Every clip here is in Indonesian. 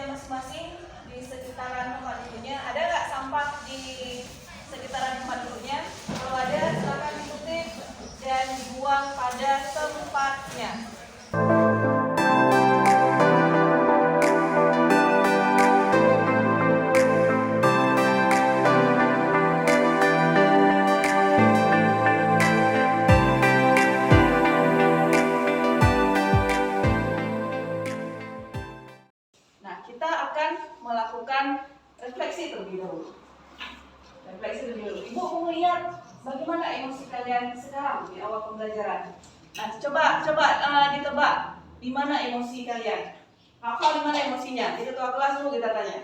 masing-masing di sekitaran tempat duduknya. Ada nggak sampah di sekitaran tempat duduknya? Kalau ada, silakan dikutip dan dibuang pada tempatnya. Melakukan refleksi terlebih dahulu. Ibu mau melihat bagaimana emosi kalian sekarang di awal pembelajaran. Nah, coba ditebak di mana emosi kalian. Hafal di mana emosinya? Di ketua kelas dulu kita tanya.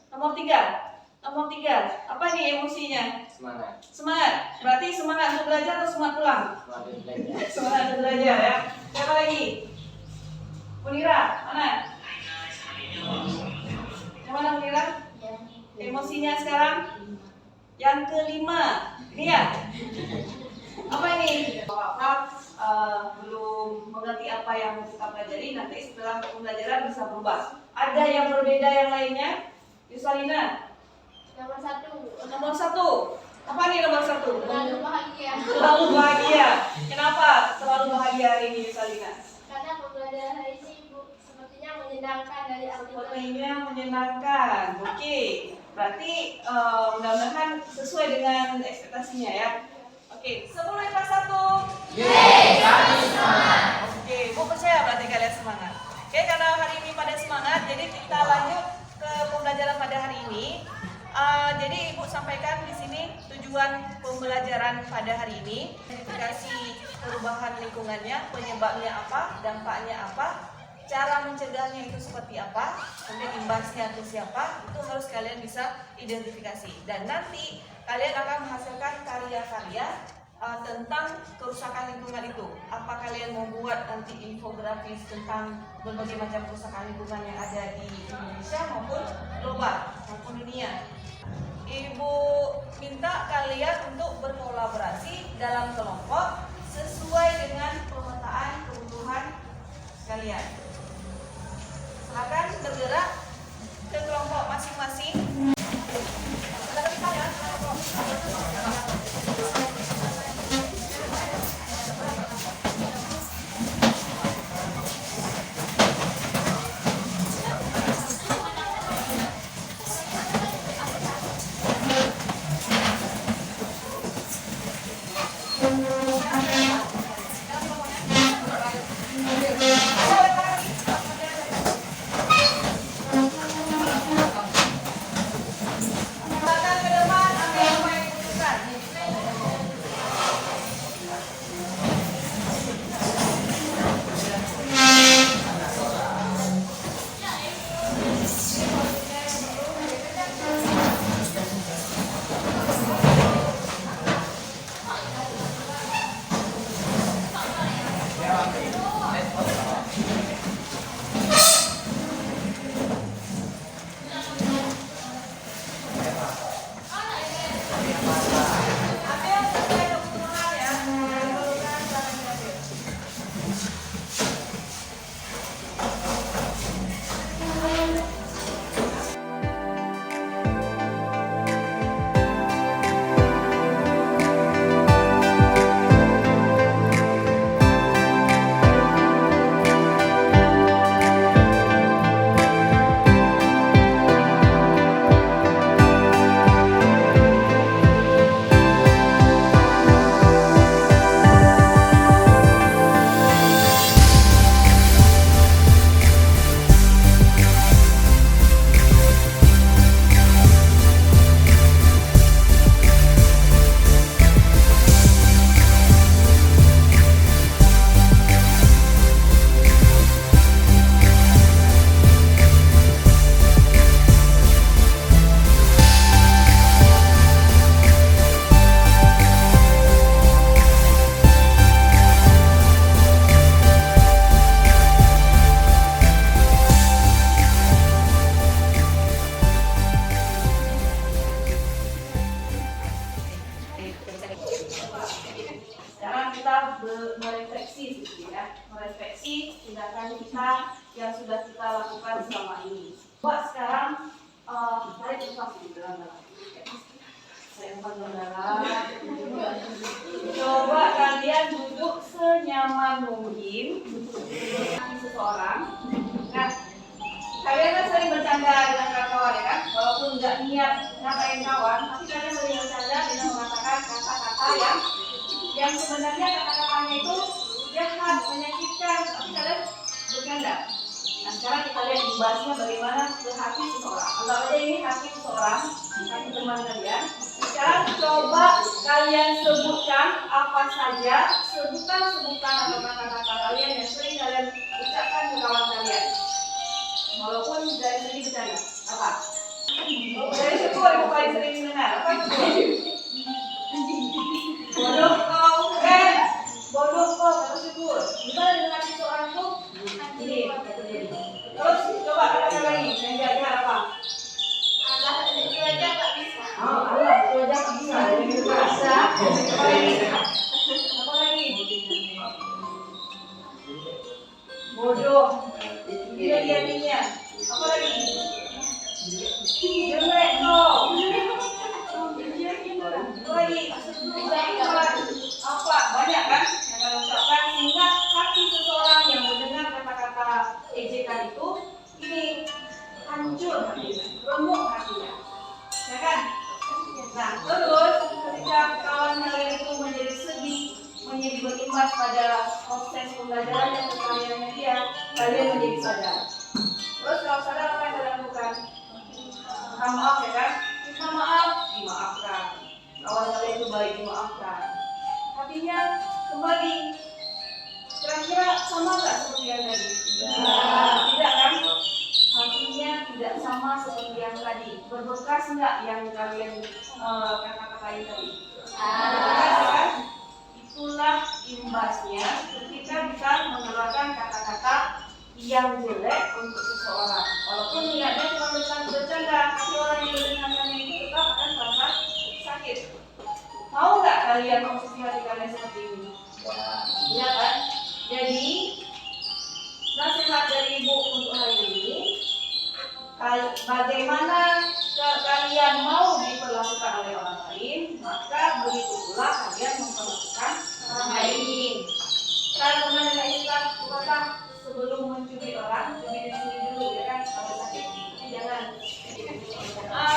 Nomor 3. Apa nih emosinya? Semangat. Berarti semangat untuk belajar atau semangat pulang? Semangat untuk belajar ya. Siapa lagi? Munira, mana? Yang mana Munira? Emosinya sekarang? Yang kelima. Ini ya? Apa ini? Belum mengerti apa yang kita pelajari, nanti setelah pembelajaran bisa berubah. Ada yang berbeda yang lainnya? Yusalina? Nomor 1. Apa nih nomor 1? Selalu bahagia. Kenapa selalu bahagia hari ini Yusalina? Karena pembelajaran hari ini menyenangkan dari sepertinya menyenangkan. Oke, berarti mudah-mudahan sesuai dengan ekspektasinya ya. Oke, sebelum kelas 1. Yeay, kami semangat. Oke, Bu percaya berarti kalian semangat. Oke, karena hari ini pada semangat, jadi kita lanjut ke pembelajaran pada hari ini. Jadi Ibu sampaikan di sini tujuan pembelajaran pada hari ini, identifikasi perubahan lingkungannya, penyebabnya apa, dampaknya apa, cara mencegahnya itu seperti apa, kemudian imbasnya ke siapa, itu harus kalian bisa identifikasi. Dan nanti kalian akan menghasilkan karya-karya tentang kerusakan lingkungan itu. Apa kalian membuat nanti infografis tentang berbagai macam kerusakan lingkungan yang ada di Indonesia maupun global maupun dunia. Ibu minta kalian untuk berkolaborasi dalam kelompok sesuai dengan pemetaan kebutuhan kalian. Silakan bergerak ke kelompok masing-masing. sudah kita lakukan selama ini. Coba sekarang tarik nafas di dalam. Coba kalian duduk senyaman mungkin seseorang. Nah, kalian kan sering bercanda dengan kawan ya kan? Walaupun nggak niat ngatain kawan, tapi kalian sering bercanda dengan mengatakan kata-kata yang sebenarnya kata-katanya itu jahat, menyakitkan, tapi kalian bercanda. Nah, sekarang kita lihat imbasnya bagaimana ke hati seseorang. Anggap aja ini hati seseorang, hati teman kalian. Sekarang coba kalian sebutkan apa saja sebutan atau kata-kata kalian yang sering kalian ucapkan ke kawan kalian. Walaupun dari segi bercanda. Apa? Dari syukur yang paling sering mendengar. Apa? Bodoh kau, bodoh kau, kata syukur. Gimana dengan hati seorang tuh? Ini. Terus coba katakan lagi, yang jaga apa? Allah itu aja nggak bisa. Oh, Allah itu aja nggak bisa. Yang itu bahasa. Apa lagi? Apa lagi? Bodoh. Dia lihatnya. Apa lagi? Jelek kau. Apa lagi? Apa? Banyak kan? Yang kalian ucapkan sehingga hati seseorang yang mendengar kata-kata ejekan itu ini hancur hatinya, remuk hatinya, ya kan? Nah, terus ketika kawan kalian itu menjadi sedih, menjadi berimbas pada proses pembelajaran yang kesehariannya dia, kalian menjadi sadar. Terus kalau sadar apa yang kalian lakukan? Minta maaf ya kan? Minta maaf, dimaafkan. Kawan kalian itu baik, dimaafkan. Hatinya kembali. Kira-kira sama nggak seperti yang tadi? Tidak kan? Hatinya tidak sama seperti yang tadi. Berbekas nggak yang kalian kata-katain tadi? Berbekas kan? Itulah imbasnya ketika kita mengeluarkan kata-kata yang jelek untuk seseorang. Walaupun niatnya cuma bercanda, tapi orang yang mendengarkannya itu tetap akan merasa sakit. Mau nggak kalian posisi hati kalian seperti ini? Iya kan? Jadi nasihat dari Ibu untuk hari ini, bagaimana kalian mau diperlakukan oleh orang lain, maka begitu pula kalian memperlakukan orang lain. Kalian pernah dengar istilah kata sebelum mencubit orang, cubit diri dulu ya kan? Kalau sakit jangan.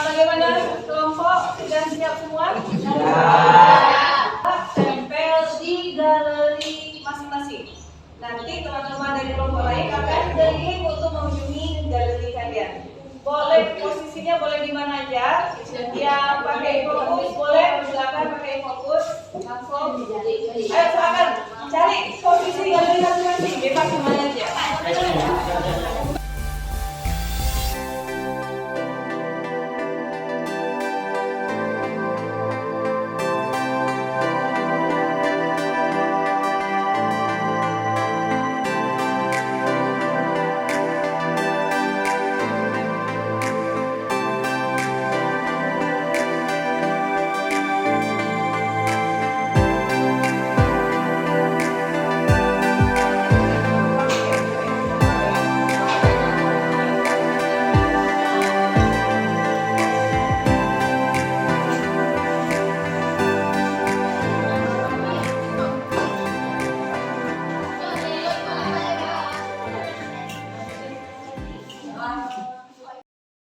Bagaimana kelompok sudah siap semua? Tempel di galeri masing-masing. Nanti teman-teman dari kelompok lain akan delegate untuk mengunjungi galeri kalian. Boleh posisinya boleh di mana aja. Yang pakai fokus boleh, silakan pakai fokus. Langsung. Ayo silakan cari posisi galeri masing-masing. Bebas di mana aja.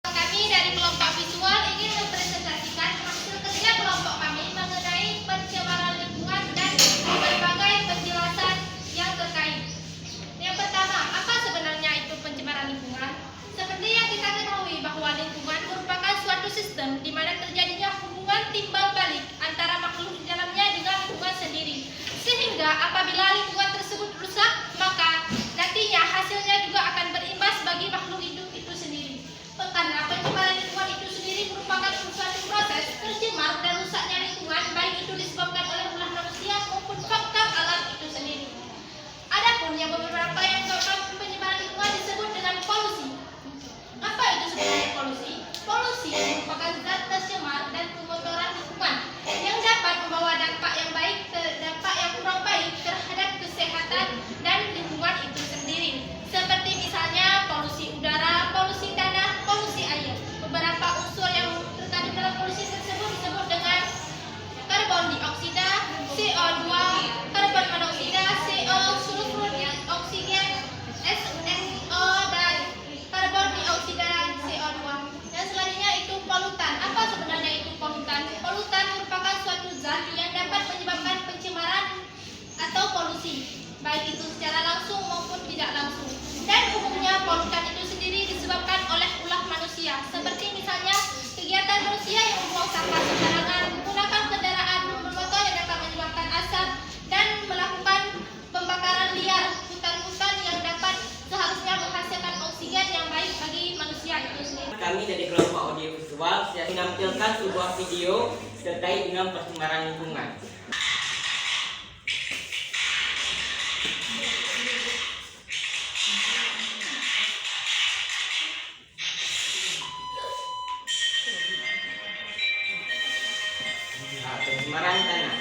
Kami dari kelompok visual ingin mempresentasikan hasil kerja kelompok kami mengenai pencemaran lingkungan dan berbagai penjelasan yang terkait. Yang pertama, apa sebenarnya itu pencemaran lingkungan? Seperti yang kita ketahui bahwa lingkungan merupakan suatu sistem di mana terjadinya hubungan timbal balik antara makhluk di dalamnya dengan lingkungan sendiri. Sehingga apabila lingkungan tersebut rusak, maka nantinya hasilnya juga akan berimbas bagi makhluk hidup itu sendiri. Karena pencemaran lingkungan itu sendiri merupakan suatu proses tercemar dan rusaknya lingkungan, baik itu disebabkan oleh ulah manusia maupun faktor alam itu sendiri. Adapun yang beberapa yang menyebabkan pencemaran lingkungan disebut dengan polusi. Apa itu sebenarnya polusi? Polusi merupakan zat tercemar dan pengotoran lingkungan yang dapat membawa dampak yang baik dampak yang kurang baik terhadap kesehatan dan lingkungan itu sendiri. Seperti misalnya polusi membuang sampah sembarangan, menggunakan kendaraan bermotor yang dapat menyebabkan asap, dan melakukan pembakaran liar hutan-hutan yang dapat seharusnya menghasilkan oksigen yang baik bagi manusia itu sendiri. Kami dari kelompok audiovisual siap menampilkan sebuah video terkait dengan pencemaran lingkungan. Pencemaran tanah.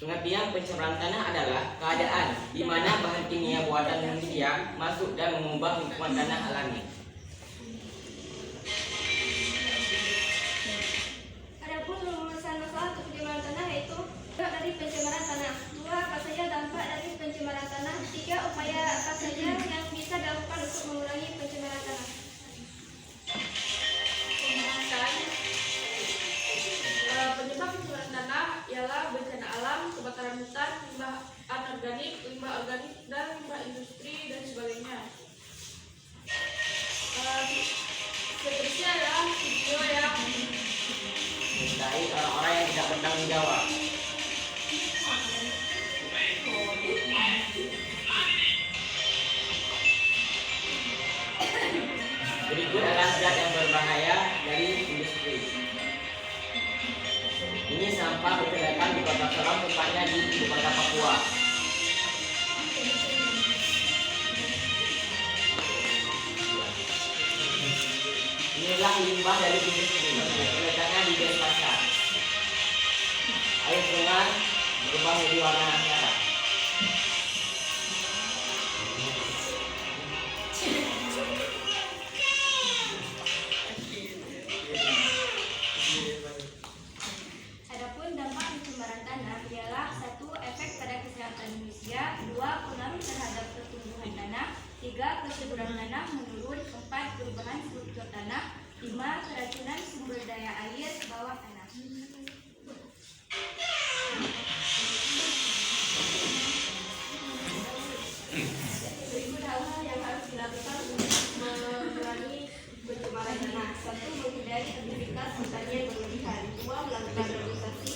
Pengertian pencemaran tanah adalah keadaan di mana bahan kimia buatan manusia masuk dan mengubah lingkungan tanah alami. Adapun rumusan masalah untuk pencemaran tanah yaitu dampak dari pencemaran tanah. 2. Apa saja dampak dari pencemaran tanah? 3. Upaya apa saja yang bisa dilakukan untuk mengurangi pencemaran tanah? Penyebab pencemaran tanah ialah bencana alam, kebakaran hutan, limbah anorganik, limbah organik, dan limbah industri dan sebagainya. Seterusnya adalah video yang Mencintai orang-orang yang tidak bertanggung jawab. Berikut adalah zat yang berbahaya dari industri. Ini sampah berserakan di kota Sorong, tepatnya di ibu kota Papua. Inilah limbah dari industri, letaknya di Denpasar. Air sungai berubah menjadi warna merah. Adapun dampak pencemaran tanah ialah 1. Efek pada kesehatan manusia, 2. Pengaruh terhadap pertumbuhan tanah, 3. Kesuburan tanah menurun, 4. Perubahan struktur tanah, 5. Keracunan sumber daya air bawah tanah. Berikut hal-hal yang harus dilakukan untuk mengurangi pencemaran tanah. 1. Menghindari aktivitas pertanian berlebihan, 2. Melakukan reduksi,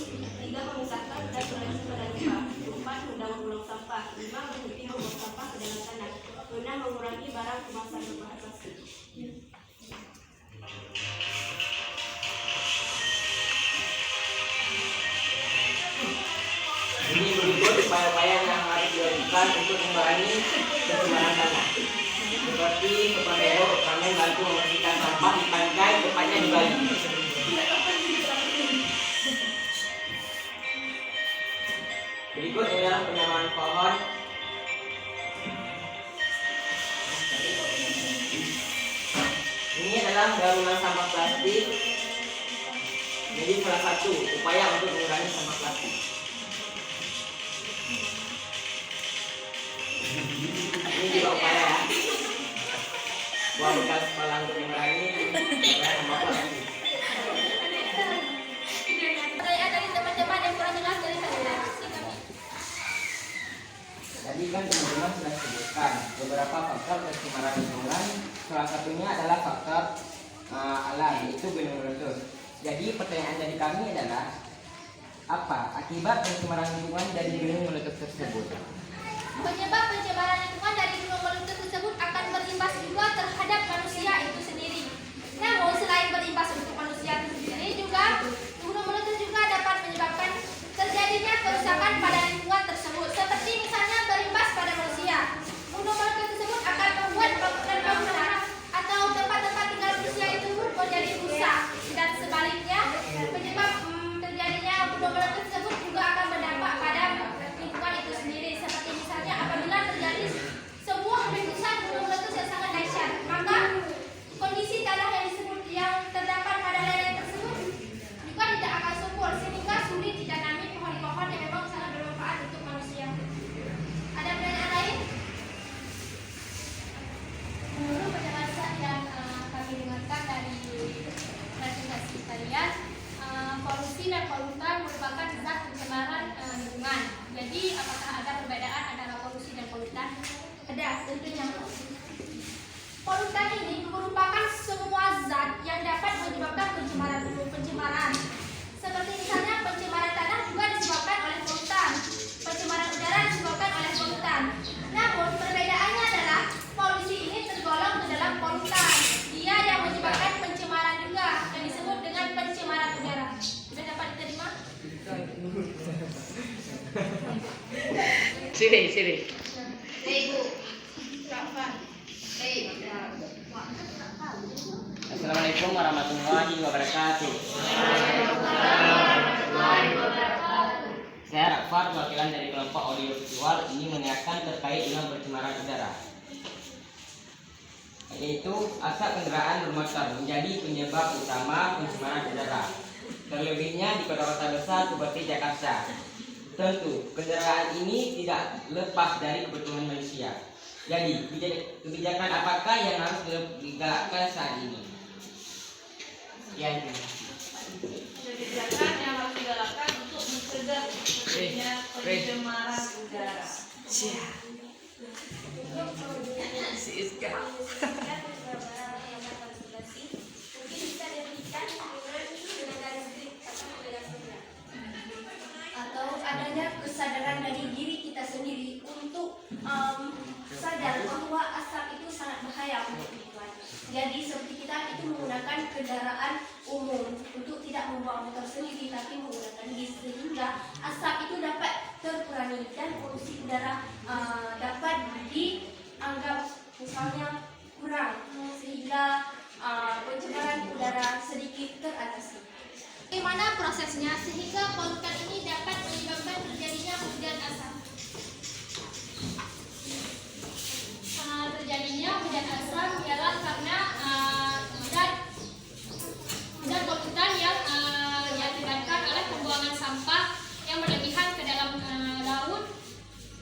3. Memisahkan dan berhasil pada limbah, 4. Mendaur ulang sampah, 5. Berhenti membuang sampah ke dalam tanah, 6. Mengurangi barang kemasan berbahan plastik. Ini berikut upaya-upaya yang harus dilakukan untuk mengurangi pencemaran tanah. Seperti Kepala kami bantu membersihkan sampah di pantai, tepatnya di Bali. Berikut adalah penanaman pohon. Ini adalah daur ulang sampah plastik. Jadi salah satu upaya untuk mengurangi sampah plastik. Ini juga upaya ya. Buang bekas kepala untuk mengurangi sampah plastik. Pertanyaan dari teman-teman yang kurang jelas dari presentasi kami. Tadi kan teman-teman sudah sebutkan beberapa faktor pencemaran lingkungan. Salah satunya adalah faktor alam, yaitu gunung meletus. Jadi pertanyaan dari kami adalah apa akibat pencemaran lingkungan dari gunung meletus tersebut? Penyebab pencemaran lingkungan dari gunung meletus tersebut akan berimbas juga terhadap manusia itu sendiri. Namun selain berimbas untuk manusia itu sendiri juga, gunung meletus juga dapat menyebabkan terjadinya kerusakan pada lingkungan tersebut. Seperti misalnya berimbas pada manusia. Gunung meletus tersebut akan membuat bangunan-bangunan atau tempat-tempat tinggal manusia itu menjadi rusak. Dan sebaliknya, penyebab terjadinya gunung meletus tersebut juga akan berdampak pada lingkungan itu sendiri. Seperti misalnya apabila terjadi sebuah letusan gunung meletus yang sangat dahsyat, maka kondisi tanah yang terdapat pada lereng tersebut juga tidak akan subur sehingga sulit ditanami pohon-pohon yang memang sangat bermanfaat untuk manusia. Ada pertanyaan lain? Menurut penjelasan yang kami dengarkan dari presentasi kalian, polusi dan polutan merupakan zat pencemaran lingkungan. Jadi, apakah ada perbedaan antara polusi dan polutan? Ada, tentunya. Polutan ini merupakan semua zat yang dapat menyebabkan pencemaran. Seperti misalnya pencemaran tanah juga disebabkan oleh polutan. Pencemaran udara disebabkan oleh polutan. Namun perbedaannya adalah polusi ini tergolong ke dalam polutan. Dia yang menyebabkan pencemaran juga yang disebut dengan pencemaran udara. Sudah dapat diterima? Sini. Ibu. Assalamualaikum warahmatullahi wabarakatuh. Saya Rakfar, wakilan dari kelompok audiovisual ini mengingatkan terkait dengan pencemaran udara, yaitu asap kendaraan bermotor menjadi penyebab utama pencemaran udara, terlebihnya di kota-kota besar seperti Jakarta. Tentu, kendaraan ini tidak lepas dari kebutuhan manusia. Jadi, kebijakan apakah yang harus digalakkan saat ini? Sekian, terima kasih. Kebijakan yang harus digalakkan untuk mencegah terjadinya pencemaran udara. Atau adanya kesadaran dari diri kita sendiri untuk sadar bahwa asap itu sangat bahaya untuk lingkungan. Jadi seperti kita itu menggunakan kendaraan umum untuk tidak membawa motor sendiri tapi menggunakan bis, sehingga asap itu dapat terkurangi dan polusi udara dapat dianggap misalnya kurang, sehingga pencemaran udara sedikit teratasi. Bagaimana prosesnya sehingga polutan ini dapat menyebabkan terjadinya hujan asap? Terjadinya hujan asap ialah karena zat polutan yang diakibatkan oleh pembuangan sampah yang berlebihan ke dalam laut,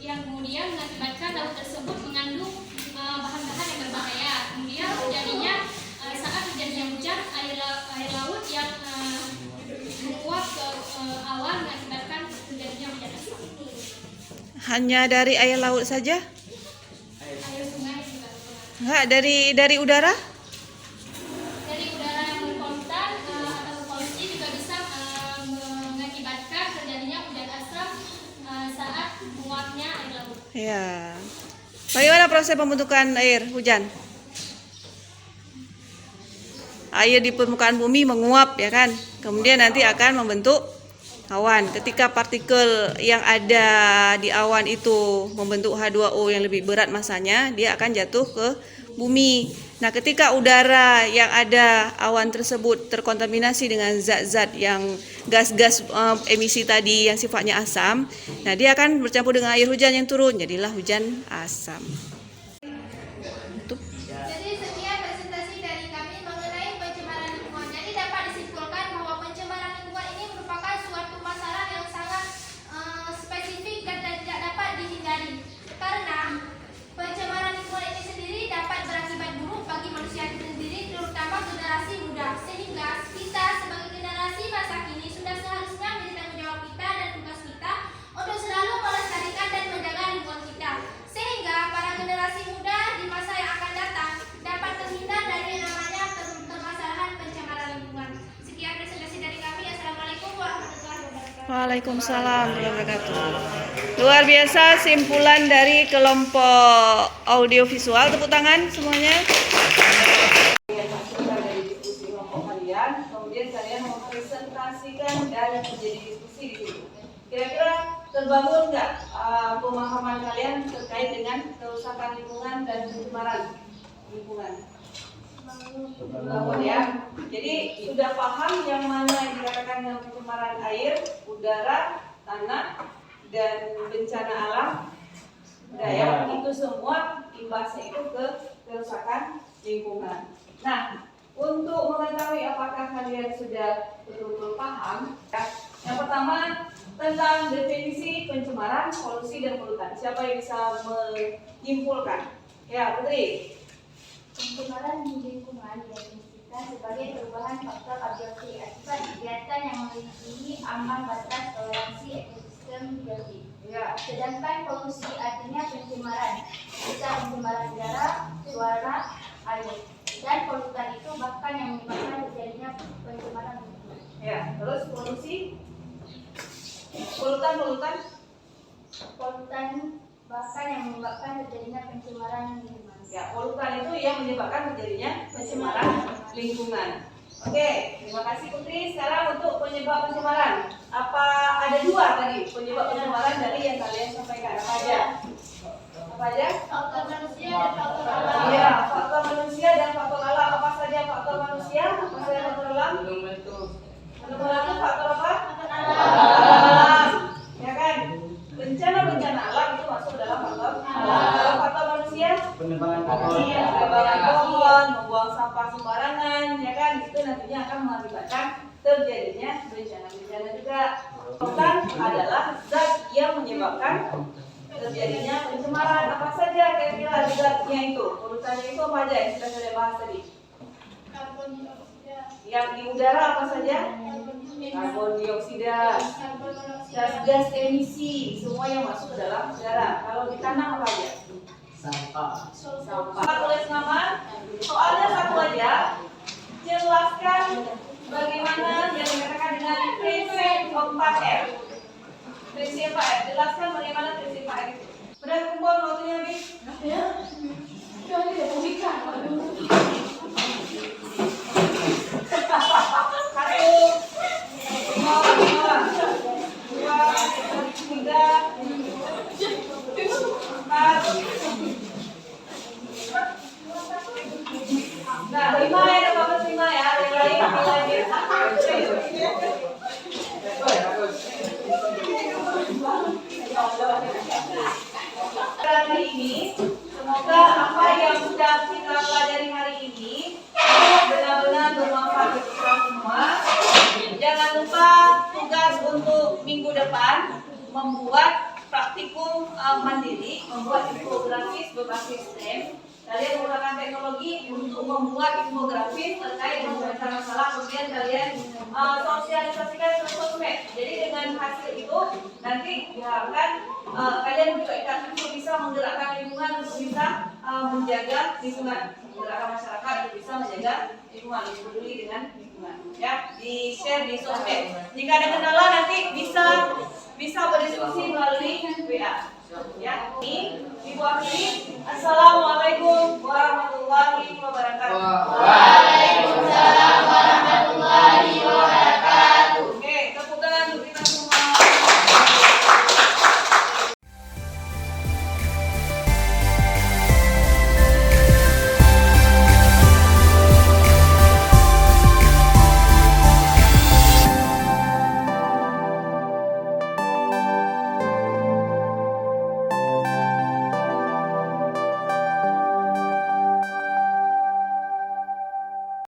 yang kemudian mengakibatkan laut tersebut mengandung bahan-bahan yang berbahaya. Kemudian terjadinya saat terjadinya hujan, air laut yang menguap ke awan mengakibatkan terjadinya hujan asap. Hanya dari air laut saja? Air sungai juga berpengaruh. Enggak, dari udara? Dari udara yang berpolutan atau polusi juga bisa mengakibatkan terjadinya hujan asap saat menguapnya air laut. Ya. Bagaimana proses pembentukan air hujan? Air di permukaan bumi menguap, ya kan? Kemudian nanti akan membentuk awan. Ketika partikel yang ada di awan itu membentuk H2O yang lebih berat masanya, dia akan jatuh ke bumi. Nah, ketika udara yang ada awan tersebut terkontaminasi dengan zat-zat yang gas-gas emisi tadi yang sifatnya asam, nah dia akan bercampur dengan air hujan yang turun, jadilah hujan asam. Jadi sekian presentasi dari kami mengenai pencemaran lingkungan. Jadi dapat disimpulkan bahwa pencemaran lingkungan ini merupakan suatu masalah yang sangat spesifik dan tidak dapat dihindari. Karena pencemaran lingkungan ini sendiri dapat berakibat buruk bagi manusia itu sendiri, terutama generasi muda. Sehingga kita sebagai generasi masa kini sudah seharusnya menjadi tanggung jawab kita dan tugas kita untuk selalu melestarikan dan menjaga lingkungan kita. Sehingga para generasi muda di masa yang akan datang dapat terhindar dari namanya permasalahan pencemaran lingkungan. Sekian presentasi dari kami. Assalamualaikum warahmatullahi wabarakatuh. Waalaikumsalam warahmatullahi wabarakatuh. Luar biasa simpulan dari kelompok audiovisual. Tepuk tangan semuanya. Dari diskusi kelompok kalian, kemudian kalian mempresentasikan dan menjadi diskusi di situ. Kira-kira terbangun nggak pemahaman kalian terkait dengan kerusakan lingkungan dan pencemaran lingkungan? Bangun ya. Jadi sudah paham yang mana yang dikatakan dengan pencemaran air, udara, tanah, dan bencana alam. Udah ya, itu semua imbasnya itu ke kerusakan lingkungan. Nah, untuk mengetahui apakah kalian sudah betul-betul paham, ya, yang pertama tentang definisi pencemaran, polusi, dan polutan. Siapa yang bisa menyimpulkan? Ya, Putri. Pencemaran di lingkungan didefinisikan sebagai perubahan faktor objektif akibat kegiatan yang melebihi ambang batas toleransi ekosistem biotik. Ya. Sedangkan polusi artinya pencemaran, bisa pencemaran udara, suara, air. Dan polutan itu bahkan yang menyebabkan terjadinya pencemaran lingkungan. Ya. Terus polusi, polutan. Polutan bahkan yang menyebabkan terjadinya pencemaran lingkungan. Ya, polutan itu yang menyebabkan terjadinya pencemaran lingkungan. Oke, terima kasih Putri. Sekarang untuk penyebab pencemaran, apa ada 2 tadi penyebab pencemaran dari yang kalian sampaikan? Apa aja? Apa aja? Faktor manusia dan faktor alam. Ya, faktor manusia dan faktor alam. Apa saja faktor manusia? Apa saja faktor alam? Belum tentu. Faktor alam itu faktor apa? Faktor alam. Alam. Ya kan? Bencana alam itu masuk dalam faktor alam. Kalau faktor manusia? Penebangan Iya, penebangan pohon, membuang sampah sembarangan, ya kan? Itu nantinya akan mengakibatkan terjadinya bencana-bencana juga. Polutan adalah zat yang menyebabkan terjadinya pencemaran. Apa saja kira-kira zatnya itu? Polutannya itu apa aja yang sudah saya bahas tadi? Karbon dioksida. Yang di udara apa saja? Karbon dioksida, gas emisi, semua yang masuk ke dalam udara. Kalau di tanah apa aja? sampah. Sampah. Tulis nama. Soalnya satu aja. Jelaskan bagaimana yang dikatakan dengan prinsip 4R. Prinsip 4R. Jelaskan bagaimana prinsip 4R itu. Sudah kumpul waktunya habis? Ya. Satu, dua, tiga, empat. Nah, 5 ya, ada bagus 5 ya. Yang lain lagi. Hari ini, semoga apa yang sudah kita pelajari hari ini benar-benar bermanfaat untuk kita semua. Jangan lupa tugas untuk minggu depan membuat praktikum mandiri, membuat infografis berbasis STEM. Kalian menggunakan teknologi untuk membuat infografis terkait dengan masalah, kemudian kalian sosialisasikan ke sosmed. Jadi dengan hasil itu nanti diharapkan kalian juga untuk bisa menggerakkan lingkungan, untuk bisa menjaga lingkungan, menggerakkan masyarakat untuk bisa menjaga lingkungan, lebih peduli dengan lingkungan. Ya, di share di sosmed. Jika ada kendala nanti bisa berdiskusi melalui WA. Ya, ini Ibu Afri